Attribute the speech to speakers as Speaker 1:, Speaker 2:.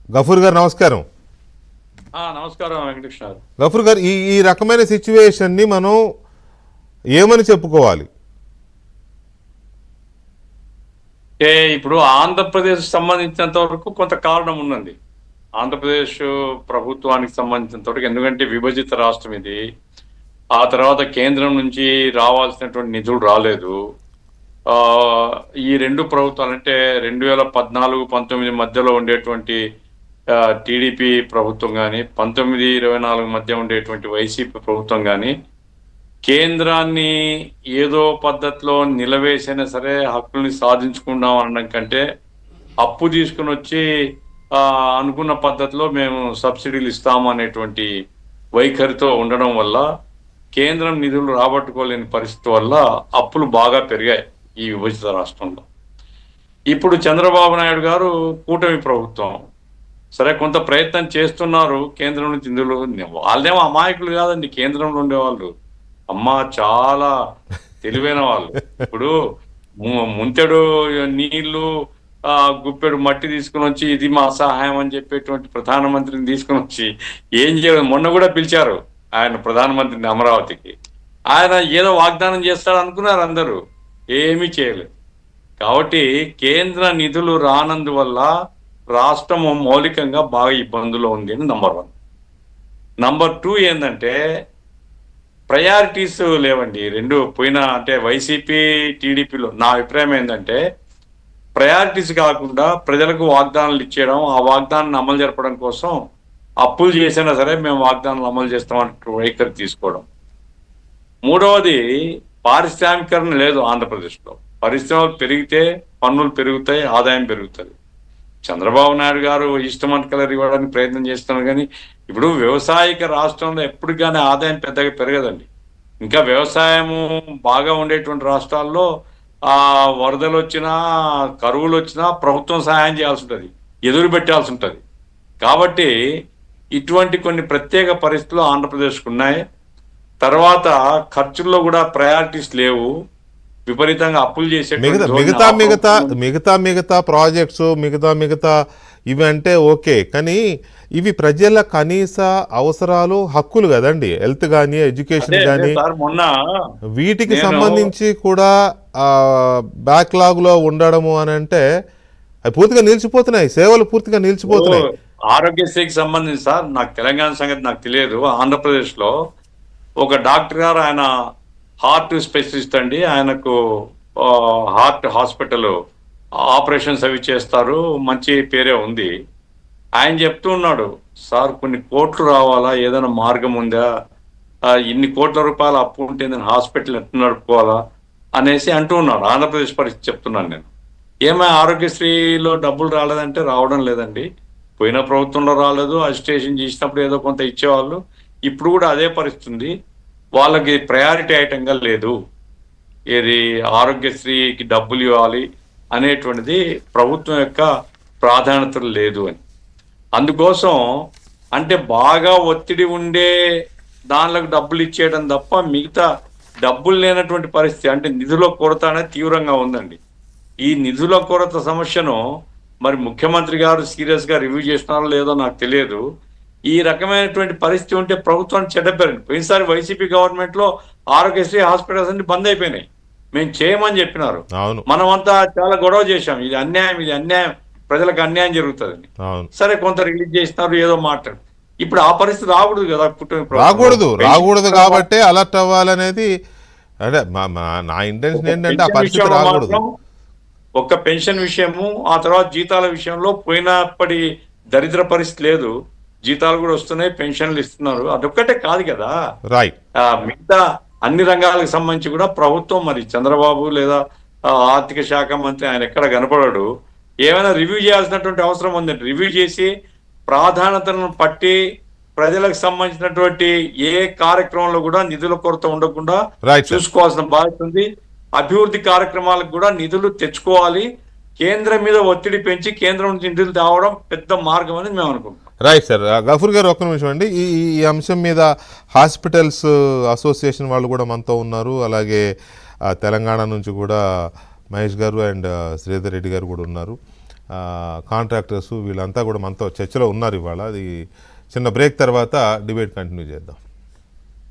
Speaker 1: గఫూర్ గారు నమస్కారం.
Speaker 2: నమస్కారం వెంకటకృష్ణ గారు.
Speaker 1: గఫూర్ గారు, ఈ రకమైన సిచ్యువేషన్ని మనం ఏమని చెప్పుకోవాలి?
Speaker 2: ఇప్పుడు ఆంధ్రప్రదేశ్ సంబంధించినంత వరకు కొంత కారణం ఉన్నది. ఆంధ్రప్రదేశ్ ప్రభుత్వానికి సంబంధించినంత వరకు, ఎందుకంటే విభజిత రాష్ట్రం ఇది. ఆ తర్వాత కేంద్రం నుంచి రావాల్సినటువంటి నిధులు రాలేదు. ఈ రెండు ప్రభుత్వాలు అంటే 2014-19 మధ్యలో ఉండేటువంటి టీడీపీ ప్రభుత్వం కానీ, 19-24 మధ్య ఉండేటువంటి వైసీపీ ప్రభుత్వం కానీ కేంద్రాన్ని ఏదో పద్ధతిలో నిలవేసైనా సరే హక్కుల్ని సాధించుకుందాం అనడం కంటే అప్పు తీసుకుని వచ్చి అనుకున్న పద్ధతిలో మేము సబ్సిడీలు ఇస్తాము అనేటువంటి వైఖరితో ఉండడం వల్ల కేంద్రం నిధులు రాబట్టుకోలేని పరిస్థితి వల్ల అప్పులు బాగా పెరిగాయి ఈ విభజిత రాష్ట్రంలో. ఇప్పుడు చంద్రబాబు నాయుడు గారు కూటమి ప్రభుత్వం సరే కొంత ప్రయత్నం చేస్తున్నారు కేంద్రం నుంచి నిధులు. వాళ్ళేమో అమాయకులు కాదండి, కేంద్రంలో ఉండేవాళ్ళు చాలా తెలివైన వాళ్ళు. ఇప్పుడు ముంతెడు నీళ్లు గుప్పెడు మట్టి తీసుకుని వచ్చి ఇది మా సహాయం అని చెప్పేటువంటి ప్రధానమంత్రిని తీసుకుని వచ్చి ఏం చేయలేదు. మొన్న కూడా పిలిచారు ఆయన ప్రధానమంత్రిని అమరావతికి. ఆయన ఏదో వాగ్దానం చేస్తాడు అనుకున్నారు, అందరూ ఏమీ చేయలేదు. కాబట్టి కేంద్ర నిధులు రానందువల్ల రాష్ట్రం మౌలికంగా బాగా ఇబ్బందులో ఉంది అని నంబర్ 1. నంబర్ 2 ఏంటంటే ప్రయారిటీస్ లేవండి. రెండు పోయిన అంటే వైసీపీ టీడీపీలో నా అభిప్రాయం ఏంటంటే ప్రయారిటీస్ కాకుండా ప్రజలకు వాగ్దానాలు ఇచ్చేయడం, ఆ వాగ్దానాన్ని అమలు జరపడం కోసం అప్పులు చేసినా సరే మేము వాగ్దానాలు అమలు చేస్తామని వైఖరి తీసుకోవడం. మూడవది పారిశ్రామికరణ లేదు ఆంధ్రప్రదేశ్లో. పరిశ్రమలు పెరిగితే పన్నులు పెరుగుతాయి, ఆదాయం పెరుగుతుంది. చంద్రబాబు నాయుడు గారు ఇష్టమంత కలర్ ఇవ్వడానికి ప్రయత్నం చేస్తున్నారు, కానీ ఇప్పుడు వ్యవసాయక రాష్ట్రంలో ఎప్పుడు కానీ ఆదాయం పెద్దగా పెరగదండి. ఇంకా వ్యవసాయము బాగా ఉండేటువంటి రాష్ట్రాల్లో వరదలు వచ్చినా కరువులు వచ్చినా ప్రభుత్వం సహాయం చేయాల్సి ఉంటుంది, ఎదురు పెట్టాల్సి ఉంటుంది. కాబట్టి ఇటువంటి కొన్ని ప్రత్యేక పరిస్థితులు ఆంధ్రప్రదేశ్కు ఉన్నాయి. తర్వాత ఖర్చుల్లో కూడా ప్రయారిటీస్ లేవు, విపరీతంగా అప్పులు చేసే
Speaker 1: మిగతా ప్రాజెక్ట్స్ మిగతా ఇవి అంటే ఓకే, కానీ ఇవి ప్రజల కనీస అవసరాలు, హక్కులు కదండి. హెల్త్ కానీ ఎడ్యుకేషన్ కానీ వీటికి సంబంధించి కూడా బ్యాక్లాగ్ లో ఉండడము అని అంటే అవి పూర్తిగా నిలిచిపోతున్నాయి, సేవలు పూర్తిగా నిలిచిపోతున్నాయి.
Speaker 2: ఆరోగ్యశ్రీకి సంబంధించి సార్ నాకు తెలంగాణ సంగతి నాకు తెలియదు. ఆంధ్రప్రదేశ్ లో ఒక డాక్టర్ గారు, ఆయన హార్ట్ స్పెషలిస్ట్ అండి, ఆయనకు హార్ట్ హాస్పిటల్ ఆపరేషన్స్ అవి చేస్తారు, మంచి పేరే ఉంది. ఆయన చెప్తూ ఉన్నాడు, సార్ కొన్ని కోట్లు రావాలా, ఏదైనా మార్గం ఉందా, ఇన్ని కోట్ల రూపాయలు అప్పు ఉంటే నేను హాస్పిటల్ ఎట్లా నడుపుకోవాలా అనేసి అంటూ ఉన్నాడు. ఆంధ్రప్రదేశ్ పరిస్థితి చెప్తున్నాను నేను. ఏమైనా ఆరోగ్యశ్రీలో డబ్బులు రాలేదంటే రావడం లేదండి. పోయిన ప్రభుత్వంలో రాలేదు, అజిటేషన్ చేసినప్పుడు ఏదో కొంత ఇచ్చేవాళ్ళు, ఇప్పుడు కూడా అదే పరిస్థితి ఉంది. వాళ్ళకి ప్రయారిటీ ఐటంగా లేదు, ఏది ఆరోగ్యశ్రీకి డబ్బులు ఇవ్వాలి అనేటువంటిది ప్రభుత్వం యొక్క ప్రాధాన్యతలు లేదు అని. అందుకోసం అంటే బాగా ఒత్తిడి ఉండే దానిలకు డబ్బులు ఇచ్చేయడం తప్ప మిగతా డబ్బులు లేనటువంటి పరిస్థితి, అంటే నిధుల కొరత అనేది తీవ్రంగా ఉందండి. ఈ నిధుల కొరత సమస్యను మరి ముఖ్యమంత్రి గారు సీరియస్ గా రివ్యూ చేస్తున్నారో లేదో నాకు తెలియదు. ఈ రకమైనటువంటి పరిస్థితి ఉంటే ప్రభుత్వానికి చెడ్డ పేరు. పోయినసారి వైసీపీ గవర్నమెంట్ లో ఆరోగ్యశ్రీ హాస్పిటల్స్ అన్ని బంద్ అయిపోయినాయి, మేము చేయమని చెప్పినారు. మనమంతా చాలా గొడవ చేశాం, ఇది అన్యాయం, ప్రజలకు అన్యాయం జరుగుతుందని. సరే కొంత రిలీజ్ చేసినారు, ఏదో మాట్లాడు. ఇప్పుడు ఆ పరిస్థితి రాకూడదు కదా,
Speaker 1: రాకూడదు కాబట్టి అలర్ట్ అవ్వాలనేది అంటే నా ఇంటెన్షన్ ఏంటంటే ఆ పరిస్థితి రాకూడదు.
Speaker 2: ఒక్క పెన్షన్ విషయము, ఆ తర్వాత జీతాల విషయంలో పోయినప్పటి దరిద్ర పరిస్థితి లేదు, జీతాలు కూడా వస్తున్నాయి, పెన్షన్లు ఇస్తున్నారు. అదొక్కటే కాదు కదా, మిగతా అన్ని రంగాలకు సంబంధించి కూడా ప్రభుత్వం మరి చంద్రబాబు లేదా ఆర్థిక శాఖ మంత్రి ఆయన ఎక్కడ కనపడాడు, ఏమైనా రివ్యూ చేయాల్సినటువంటి అవసరం ఉందండి. రివ్యూ చేసి ప్రాధాన్యతలను పట్టి ప్రజలకు సంబంధించినటువంటి ఏ కార్యక్రమంలో కూడా నిధుల కొరత ఉండకుండా చూసుకోవాల్సిన బాధ్యత ఉంది. అభివృద్ధి కార్యక్రమాలకు కూడా నిధులు తెచ్చుకోవాలి. కేంద్రం మీద ఒత్తిడి పెంచి కేంద్రం నుంచి నిధులు తేవడం పెద్ద మార్గం అని మేము అనుకుంటున్నాం.
Speaker 1: Right sir. గఫూర్ గారు ఒక్క నిమిషం అండి. ఈ అంశం మీద హాస్పిటల్స్ అసోసియేషన్ వాళ్ళు కూడా మనతో ఉన్నారు, అలాగే తెలంగాణ నుంచి కూడా మహేష్ గారు అండ్ శ్రీధర్ రెడ్డి గారు కూడా ఉన్నారు. కాంట్రాక్టర్స్ వీళ్ళంతా కూడా మనతో చర్చలో ఉన్నారు ఇవాళ. అది చిన్న బ్రేక్ తర్వాత డిబేట్ కంటిన్యూ చేద్దాం.